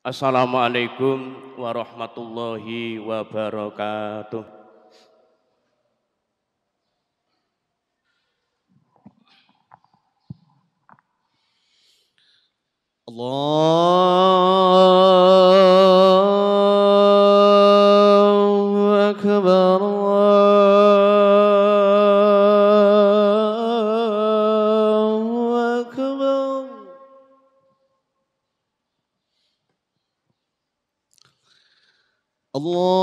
Assalamualaikum warahmatullahi wabarakatuh. Allahu Akbar, Allahu Akbar. Allahu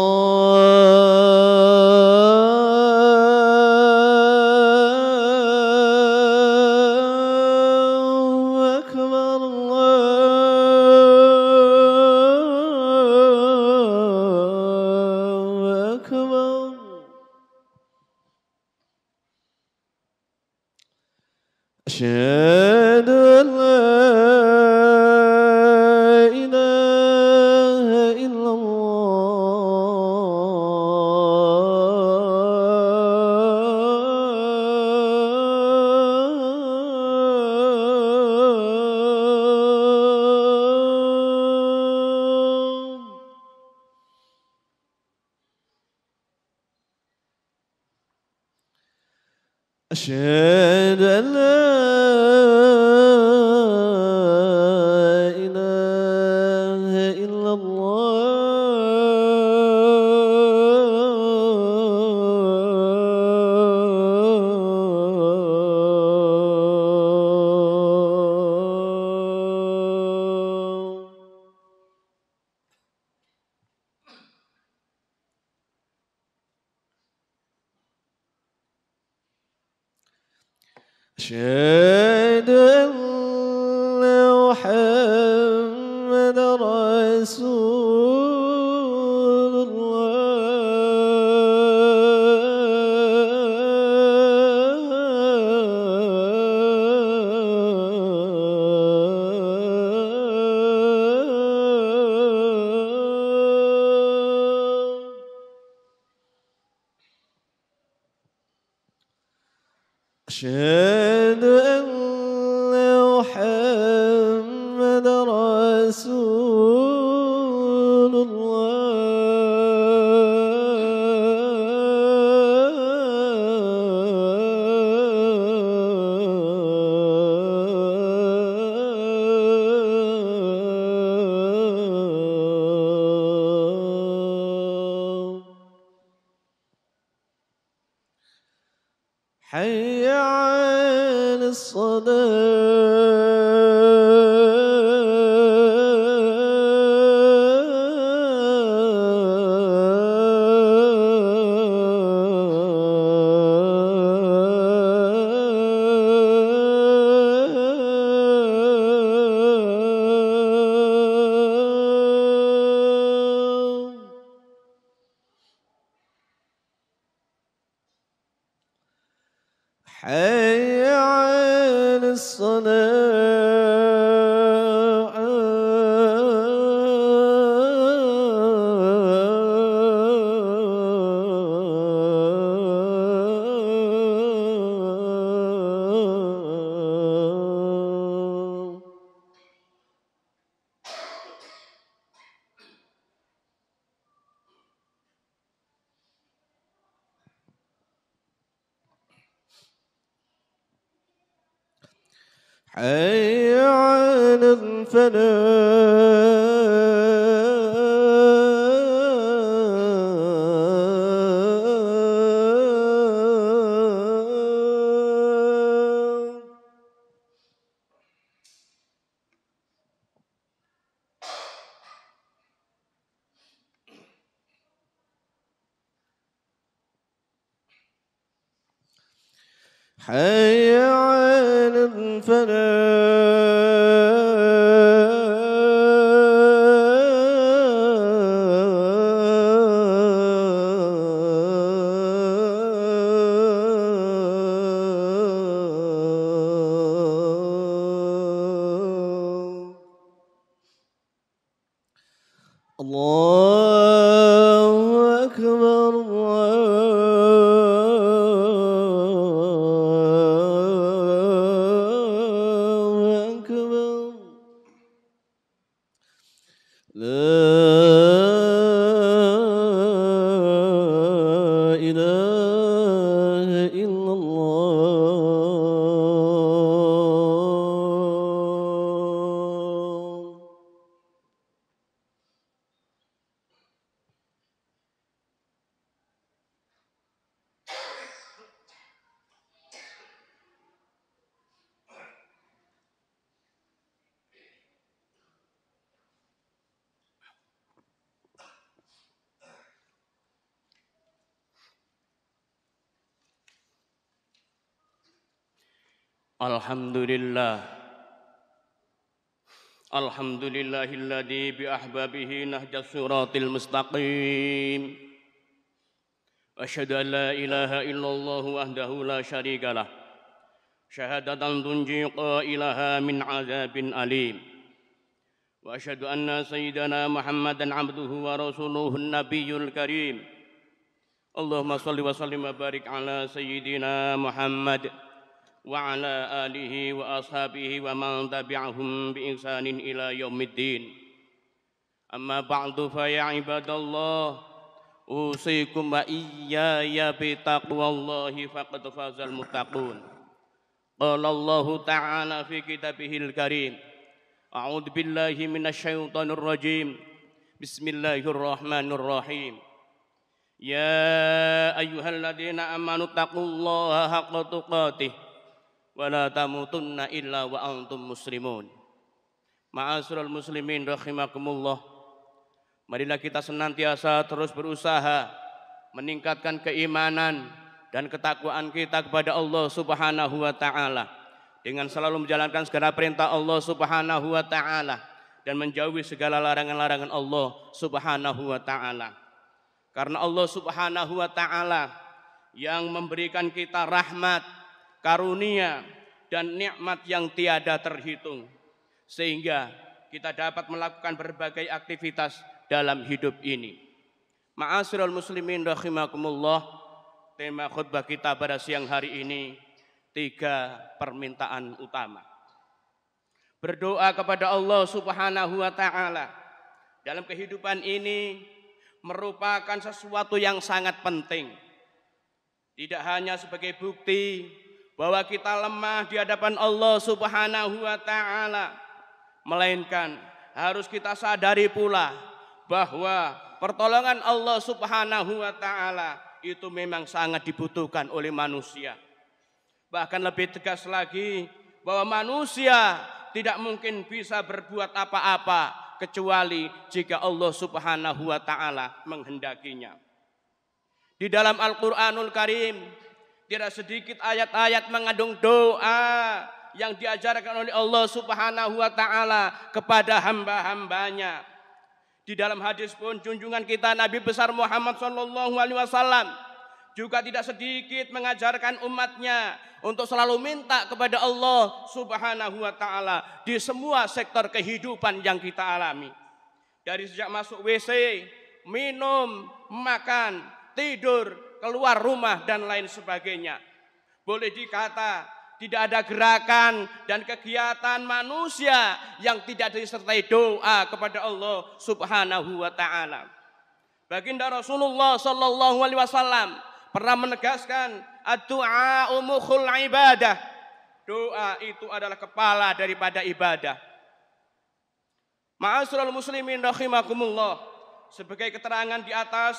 Akbar, Allahu Akbar. أشهد أن لا إله إلا الله. أشهد أن لا إله إلا الله. أشهد أن محمد رسول الله. أشهد أن محمد رسول الله. حي على الصلاة. حي على الصلاة. حي على الفلاح. حي على الفلاح. الله أكبر، الله أكبر. إله إلا الله. Alhamdulillah. Alhamdulillahilladzi bi ahbabihi nahjas siratil mustaqim. Asyhadu an la ilaha illallah wahdahu la syarikalah. Syahadatan tunji qailaha min azabin alim. Wa asyhadu anna sayyidana Muhammadan abduhu wa rasuluhu nabiyyul karim. Allahumma shalli wa sallim wa barik ala sayyidina Muhammad wa ala alihi wa ashabihi wa man tabi'ahum bi ihsanin ila yaumiddin. Amma ba'du fa ya ibadallah, usikum wa iyaya bi taqwallahi faqad fazal muttaqun. Qala Allah ta'ala fi kitabihil karim, a'udzu billahi minasyaitonir rajim. Bismillahirrahmanirrahim. Ya ayyuhalladzina amanu taqullaha haqqa tuqatih wa la tamutunna illa wa antum muslimun. Ma'asyiral muslimin rahimakumullah. Marilah kita senantiasa terus berusaha meningkatkan keimanan dan ketakwaan kita kepada Allah Subhanahu wa taala dengan selalu menjalankan segala perintah Allah Subhanahu wa taala dan menjauhi segala larangan-larangan Allah Subhanahu wa taala. Karena Allah Subhanahu wa taala yang memberikan kita rahmat, karunia dan nikmat yang tiada terhitung, sehingga kita dapat melakukan berbagai aktivitas dalam hidup ini. Ma'asyiral muslimin rahimakumullah, tema khutbah kita pada siang hari ini 3 permintaan utama. Berdoa kepada Allah Subhanahu wa taala dalam kehidupan ini merupakan sesuatu yang sangat penting. Tidak hanya sebagai bukti bahwa kita lemah di hadapan Allah Subhanahu wa taala, melainkan harus kita sadari pula bahwa pertolongan Allah Subhanahu wa taala itu memang sangat dibutuhkan oleh manusia. Bahkan lebih tegas lagi bahwa manusia tidak mungkin bisa berbuat apa-apa kecuali jika Allah Subhanahu wa taala menghendakinya. Di dalam Al-Qur'anul Karim tidak sedikit ayat-ayat mengandung doa yang diajarkan oleh Allah Subhanahu wa taala kepada hamba-hambanya. Di dalam hadis pun junjungan kita Nabi besar Muhammad sallallahu alaihi wasallam juga tidak sedikit mengajarkan umatnya untuk selalu minta kepada Allah Subhanahu wa taala di semua sektor kehidupan yang kita alami. Dari sejak masuk WC, minum, makan, tidur, keluar rumah dan lain sebagainya. Boleh dikata tidak ada gerakan dan kegiatan manusia yang tidak disertai doa kepada Allah Subhanahu wa taala. Baginda Rasulullah sallallahu alaihi wasallam pernah menegaskan ad-du'a mukhul ibadah. Doa itu adalah kepala daripada ibadah. Ma'asyiral muslimin rahimakumullah, sebagai keterangan di atas,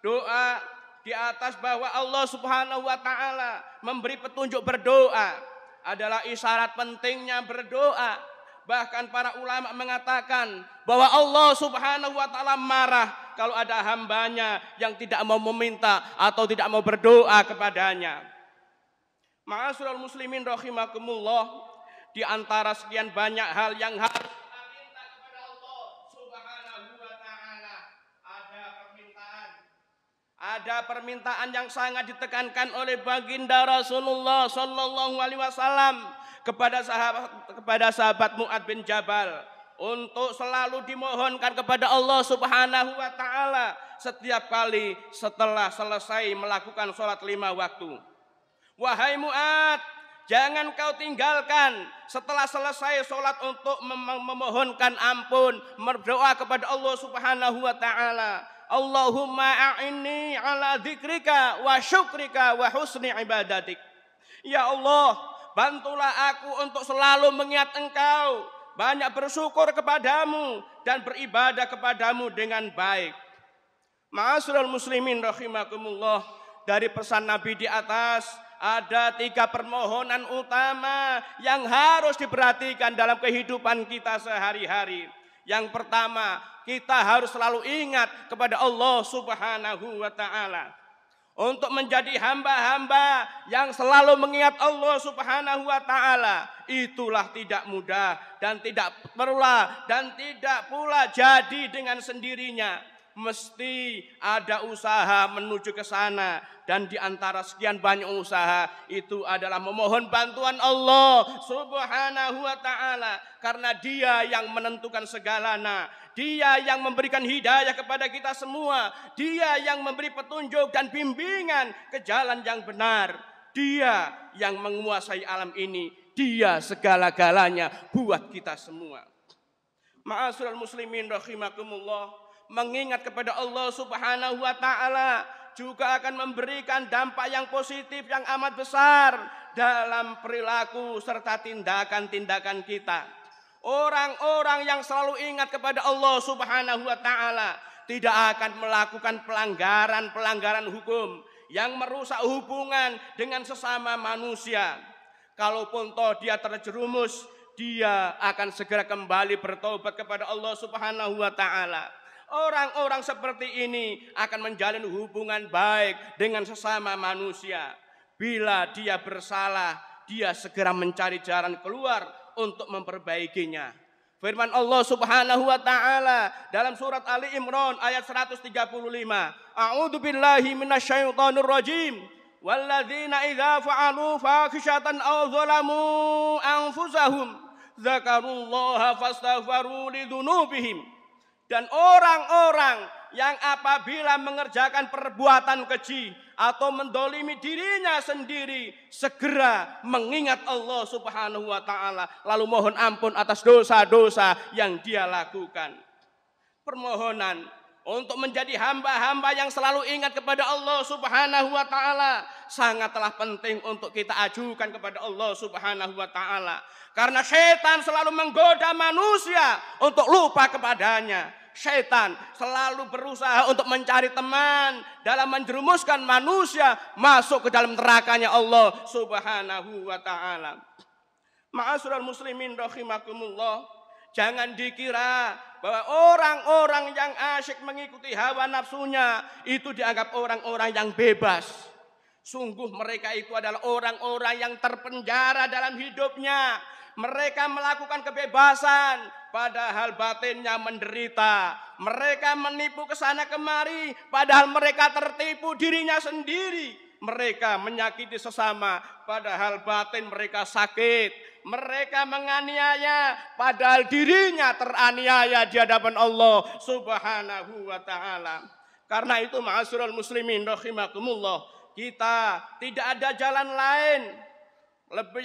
doa di atas bahwa Allah Subhanahu wa taala memberi petunjuk berdoa adalah isyarat pentingnya berdoa. Bahkan para ulama mengatakan bahwa Allah Subhanahu wa taala marah kalau ada hambanya yang tidak mau meminta atau tidak mau berdoa kepadanya. Ma'asyiral muslimin rahimakumullah, di antara sekian banyak hal yang harus kita minta kepada Allah Subhanahu wa taala, ada permintaan yang sangat ditekankan oleh baginda Rasulullah sallallahu alaihi wasallam kepada sahabat Mu'adz bin Jabal untuk selalu dimohonkan kepada Allah Subhanahu wa taala setiap kali setelah selesai melakukan sholat 5 waktu. Wahai Mu'adz, jangan kau tinggalkan setelah selesai sholat untuk memohonkan ampun, berdoa kepada Allah Subhanahu wa taala. Allahumma a'inni ala dzikrika wa syukrika wa husni ibadatik. Ya Allah, bantulah aku untuk selalu mengingat Engkau, banyak bersyukur kepadamu dan beribadah kepadamu dengan baik. Ma'asyiral muslimin rahimakumullah, dari pesan Nabi di atas ada 3 permohonan utama yang harus diperhatikan dalam kehidupan kita sehari-hari. Yang pertama, kita harus selalu ingat kepada Allah Subhanahu wa taala. Untuk menjadi hamba-hamba yang selalu mengingat Allah Subhanahu wa taala, itulah tidak mudah dan tidak pula jadi dengan sendirinya. Mesti ada usaha menuju ke sana, dan di antara sekian banyak usaha itu adalah memohon bantuan Allah Subhanahu wa taala, karena Dia yang menentukan segalanya. Dia yang memberikan hidayah kepada kita semua. Dia yang memberi petunjuk dan bimbingan ke jalan yang benar. Dia yang menguasai alam ini. Dia segala-galanya buat kita semua. Ma'asyiral muslimin rahimakumullah, mengingat kepada Allah Subhanahu wa taala juga akan memberikan dampak yang positif yang amat besar dalam perilaku serta tindakan-tindakan kita. Orang-orang yang selalu ingat kepada Allah Subhanahu wa taala tidak akan melakukan pelanggaran-pelanggaran hukum yang merusak hubungan dengan sesama manusia. Kalaupun toh dia terjerumus, dia akan segera kembali bertobat kepada Allah Subhanahu wa taala. Orang-orang seperti ini akan menjalin hubungan baik dengan sesama manusia. Bila dia bersalah, dia segera mencari jalan keluar untuk memperbaikinya. Firman Allah Subhanahu wa taala dalam surat Ali Imran ayat 135. A'udzu billahi minasyaitonir rajim. Walladzina idza fa'alu fahisatan aw zalamu anfusahum dzakarullaha fastaghfaru lidzunubihim. Dan orang-orang yang apabila mengerjakan perbuatan keji atau mendolimi dirinya sendiri, segera mengingat Allah Subhanahu wa taala, lalu mohon ampun atas dosa-dosa yang dia lakukan. Permohonan untuk menjadi hamba-hamba yang selalu ingat kepada Allah Subhanahu wa taala sangatlah penting untuk kita ajukan kepada Allah Subhanahu wa taala. Karena setan selalu menggoda manusia untuk lupa kepadanya. Setan selalu berusaha untuk mencari teman dalam menjerumuskan manusia masuk ke dalam nerakanya Allah Subhanahu wa taala. Ma'asyiral muslimin rahimakumullah, jangan dikira bahwa orang-orang yang asyik mengikuti hawa nafsunya itu dianggap orang-orang yang bebas. Sungguh mereka itu adalah orang-orang yang terpenjara dalam hidupnya. Mereka melakukan kebebasan, padahal batinnya menderita. Mereka menipu ke sana kemari, padahal mereka tertipu dirinya sendiri. Mereka menyakiti sesama, padahal batin mereka sakit. Mereka menganiaya, padahal dirinya teraniaya di hadapan Allah Subhanahu wa taala. Karena itu ma'asyiral muslimin rahimakumullah, kita tidak ada jalan lain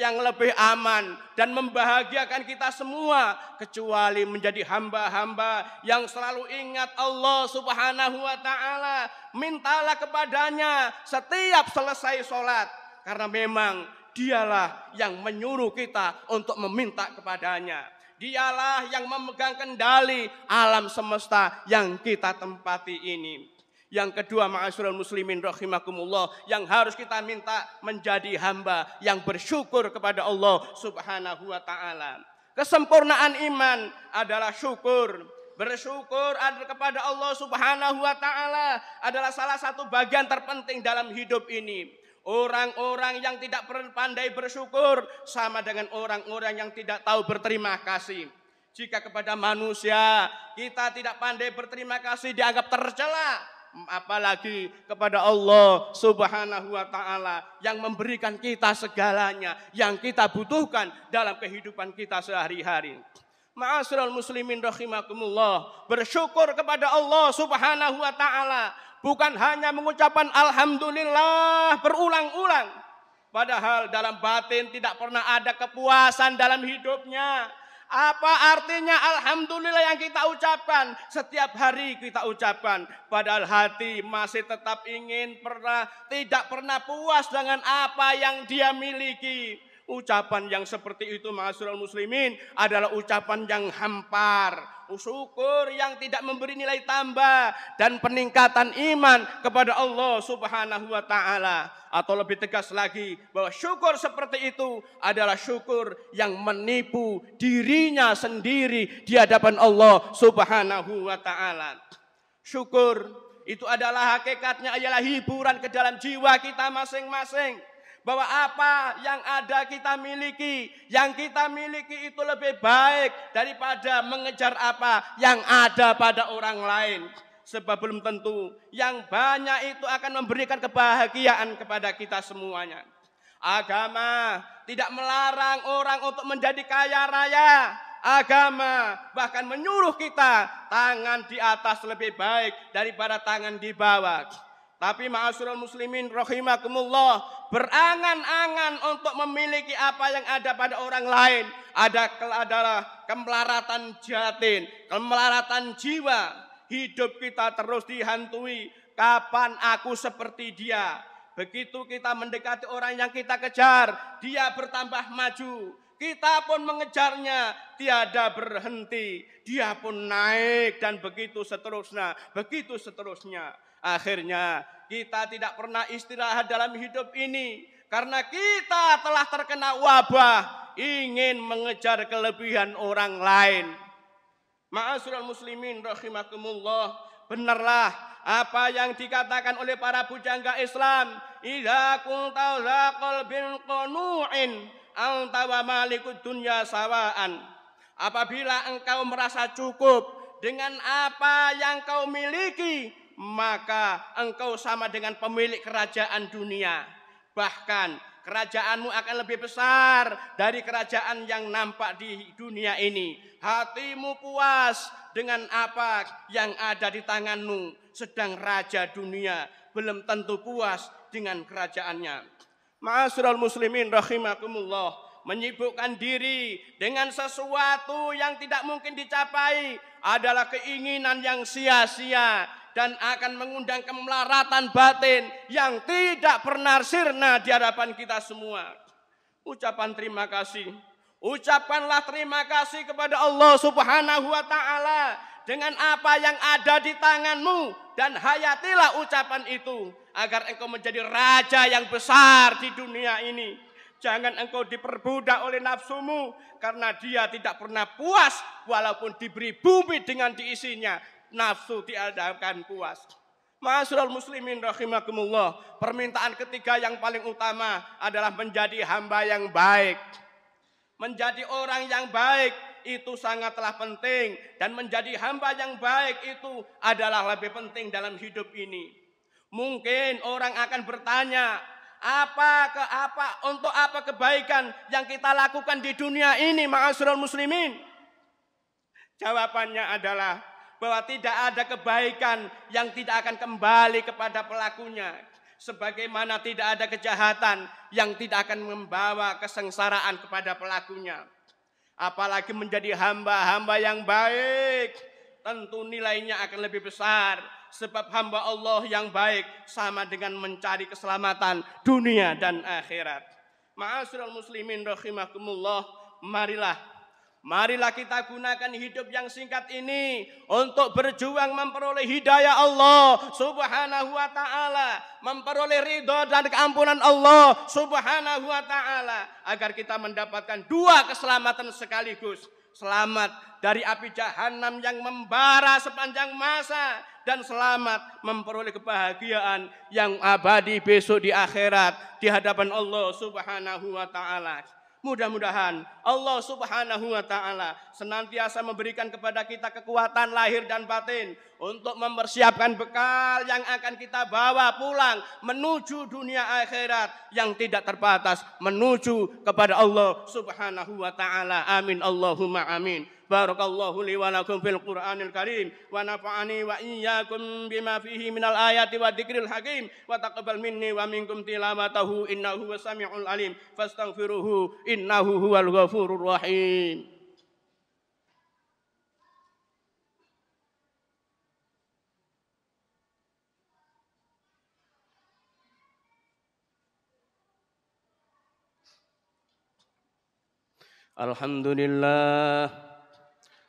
yang lebih aman dan membahagiakan kita semua kecuali menjadi hamba-hamba yang selalu ingat Allah Subhanahu wa taala. Mintalah kepadanya setiap selesai sholat, karena memang Dialah yang menyuruh kita untuk meminta kepadanya. Dialah yang memegang kendali alam semesta yang kita tempati ini. Yang kedua, ma'asyiral muslimin rahimakumullah, yang harus kita minta menjadi hamba yang bersyukur kepada Allah Subhanahu wa taala. Kesempurnaan iman adalah syukur. Bersyukur kepada Allah Subhanahu wa taala adalah salah satu bagian terpenting dalam hidup ini. Orang-orang yang tidak pandai bersyukur sama dengan orang-orang yang tidak tahu berterima kasih. Jika kepada manusia kita tidak pandai berterima kasih, dianggap tercela, apalagi kepada Allah Subhanahu wa taala yang memberikan kita segalanya yang kita butuhkan dalam kehidupan kita sehari-hari. Ma'asyiral muslimin rahimakumullah, bersyukur kepada Allah Subhanahu wa taala bukan hanya mengucapkan alhamdulillah berulang-ulang, Padahal dalam batin tidak pernah ada kepuasan dalam hidupnya. Apa artinya alhamdulillah yang kita ucapkan? Setiap hari kita ucapkan. Padahal hati masih tetap ingin tidak pernah puas dengan apa yang dia miliki. Ucapan yang seperti itu ma'asyiral muslimin adalah ucapan yang hampar. Syukur yang tidak memberi nilai tambah dan peningkatan iman kepada Allah Subhanahu wa taala. Atau lebih tegas lagi bahwa syukur seperti itu adalah syukur yang menipu dirinya sendiri di hadapan Allah Subhanahu wa taala. Syukur itu adalah hakikatnya ialah hiburan ke dalam jiwa kita masing-masing. Bahwa apa yang ada kita miliki, yang kita miliki itu lebih baik daripada mengejar apa yang ada pada orang lain. Sebab belum tentu yang banyak itu akan memberikan kebahagiaan kepada kita semuanya. Agama tidak melarang orang untuk menjadi kaya raya. Agama bahkan menyuruh kita tangan di atas lebih baik daripada tangan di bawah. Tapi ma'asyiral muslimin rahimakumullah, berangan-angan untuk memiliki apa yang ada pada orang lain adalah kemelaratan batin, kemelaratan jiwa. Hidup kita terus dihantui, kapan aku seperti dia. Begitu kita mendekati orang yang kita kejar, dia bertambah maju. Kita pun mengejarnya, tiada berhenti. Dia pun naik dan begitu seterusnya, begitu seterusnya. Akhirnya kita tidak pernah istirahat dalam hidup ini karena kita telah terkena wabah ingin mengejar kelebihan orang lain. Ma'asyiral muslimin rahimakumullah, benarlah apa yang dikatakan oleh para pujangga Islam, idza kunta za qalbin qanu'in anta wa malikud dunya sawaan. Apabila engkau merasa cukup dengan apa yang kau miliki, maka engkau sama dengan pemilik kerajaan dunia. Bahkan kerajaanmu akan lebih besar dari kerajaan yang nampak di dunia ini. Hatimu puas dengan apa yang ada di tanganmu. Sedang raja dunia belum tentu puas dengan kerajaannya. Ma'asyiral muslimin rahimakumullah, menyibukkan diri dengan sesuatu yang tidak mungkin dicapai adalah keinginan yang sia-sia dan akan mengundang kemelaratan batin yang tidak pernah sirna di hadapan kita semua. Ucapan terima kasih. Ucapkanlah terima kasih kepada Allah Subhanahu wa taala dengan apa yang ada di tanganmu dan hayatilah ucapan itu agar engkau menjadi raja yang besar di dunia ini. Jangan engkau diperbudak oleh nafsumu karena dia tidak pernah puas walaupun diberi bumi dengan diisinya. Nafsu tidak akan puas. Ma'asyiral muslimin rahimakumullah, permintaan ketiga yang paling utama adalah menjadi hamba yang baik. Menjadi orang yang baik itu sangatlah penting dan menjadi hamba yang baik itu adalah lebih penting dalam hidup ini. Mungkin orang akan bertanya, untuk apa kebaikan yang kita lakukan di dunia ini, ma'asyiral muslimin? Jawabannya adalah bahwa tidak ada kebaikan yang tidak akan kembali kepada pelakunya. Sebagaimana tidak ada kejahatan yang tidak akan membawa kesengsaraan kepada pelakunya. Apalagi menjadi hamba-hamba yang baik, tentu nilainya akan lebih besar. Sebab hamba Allah yang baik sama dengan mencari keselamatan dunia dan akhirat. Ma'asyiral muslimin rahimakumullah, marilah kita gunakan hidup yang singkat ini untuk berjuang memperoleh hidayah Allah Subhanahu wa taala, memperoleh ridha dan keampunan Allah Subhanahu wa taala agar kita mendapatkan dua keselamatan sekaligus. Selamat dari api jahanam yang membara sepanjang masa dan selamat memperoleh kebahagiaan yang abadi besok di akhirat di hadapan Allah Subhanahu wa taala. Mudah-mudahan Allah Subhanahu wa taala senantiasa memberikan kepada kita kekuatan lahir dan batin untuk mempersiapkan bekal yang akan kita bawa pulang menuju dunia akhirat yang tidak terbatas, menuju kepada Allah Subhanahu wa taala. Amin Allahumma amin. Barakallahu li wa lakum fil Qur'anil Karim wa nafa'ani wa iyyakum bima fihi minal ayati wa dzikril hakim wa taqabbal minni wa minkum tilawatahu innahu wasami'ul alim fastaghfiruhu innahu huwal ghafurur rahim. Alhamdulillah,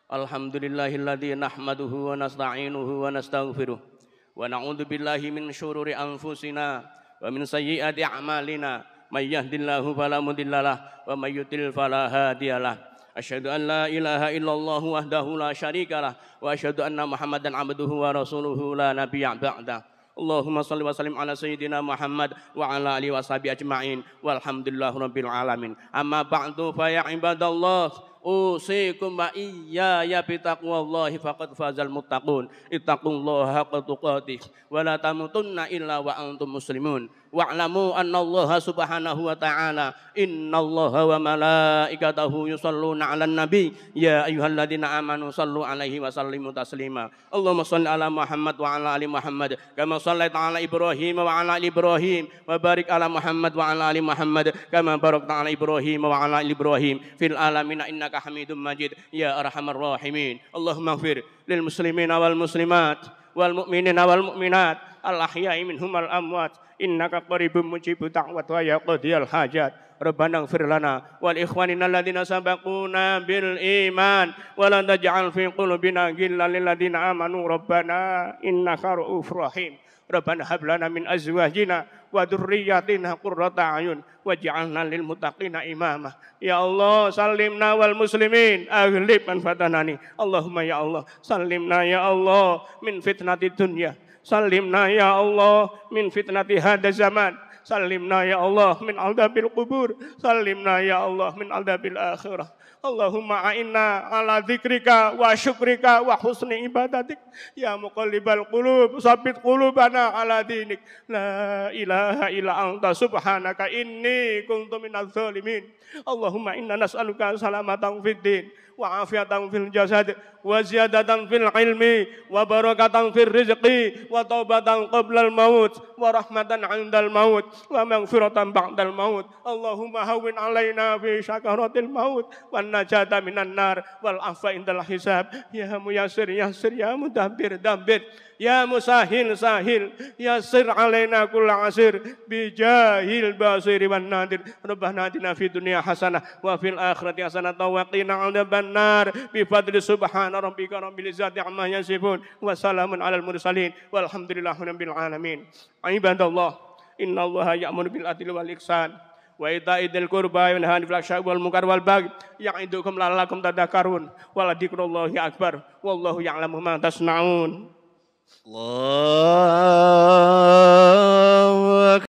alhamdulillahilladzi nahmaduhu wa nasta'inuhu wa nastaghfiruh wa na'udzu billahi min syururi anfusina wa min sayyiati a'malina may yahdihillahu fala mudhillalah wa may yudlil fala hadiyalah. Asyhadu an la ilaha illallah wahdahu la syarikalah wa asyhadu anna Muhammadan abduhu wa rasuluhu la nabiyya ba'dah. Allahumma salli wa sallim ala sayyidina Muhammad wa ala alihi washabihi ajma'in walhamdulillahi rabbil alamin. Amma ba'du fa ya ibadallah usikum wa iyaya bitaqwallahi faqad fazal muttaqun. Ittaqullaha haqqa tuqatih wa la tamutunna illa wa antum muslimun. Wa'lamu annallaha subhanahu wa ta'ala innallaha wa malaikatahu yusalluna 'alan nabi ya ayyuhalladzina amanu sallu 'alaihi wa sallimu taslima. Allahumma shalli ala Muhammad wa ala ali Muhammad kama shallaita 'ala Ibrahim wa ala ali Ibrahim wa barik ala Muhammad wa ala ali Muhammad kama barakta 'ala Ibrahim wa ala ali Ibrahim fil alamin innaka Hamidum Majid ya arhamar rahimin. Allahumma ighfir lil muslimina wal muslimat wal mu'minina wal mu'minat al ahya'i minhum wal amwat innaka qaribun mujibud da'wat wa ya qadiyal hajat. Rabbana ighfir lana wal ikhwanina alladziina sabaquna bil iman wa la taj'al fi qulubina ghillan lil ladziina amanu rabbana innaka ra'ufur rahim. Rabbana hab lana min azwajina wa dzurriyyatina qurrata a'yun waj'alna lil muttaqina imama. Ya Allah, salimna wal muslimin aghlib man fatanani. Allahumma ya Allah, salimna ya Allah min fitnatid dunya. Salimna ya Allah min fitnati hadzal zaman. Salimna ya Allah min aldabil qubur. Salimna ya Allah min aldabil akhirah. Allahumma a'inna ala dzikrika wa syukrika wa husni ibadatik ya muqallibal qulub tsabbit qulubana ala dinik. La ilaha illa anta subhanaka inni kuntu minadz zalimin. Allahumma inna nas'aluka salamatan fid din wa afiatan fil jasad wa ziyadatan fil ilmi wa barakatan fil rizqi wa taubatan qablal maut wa rahmatan 'indal maut wa maghfiratan ba'dal maut. Allahumma hawwin 'alaina fi sakaratil maut wan najata minan nar wal afwa indal hisab. Ya muyassir yassir ya mudabbir dabbir ya musahil sahil yassir 'alaina kulla asir bi jahil basiri wan nadir. Rabbana atina fid dunya hasanah wa fil akhirati hasanah wa qina 'adzaban nar bi fadli subhana rabbika rabbil izzati amma yasifun wa salamun 'alal mursalin walhamdulillahi rabbil alamin. Ibadallah innallaha ya'muru bil adli wal ihsan wa ita'i dzil qurba wa yanha 'anil fahsya'i wal munkar wal baghi ya'idukum la'allakum tadhakkarun wa la dzikrullahi akbar wallahu ya'lamu ma tasna'un. Allah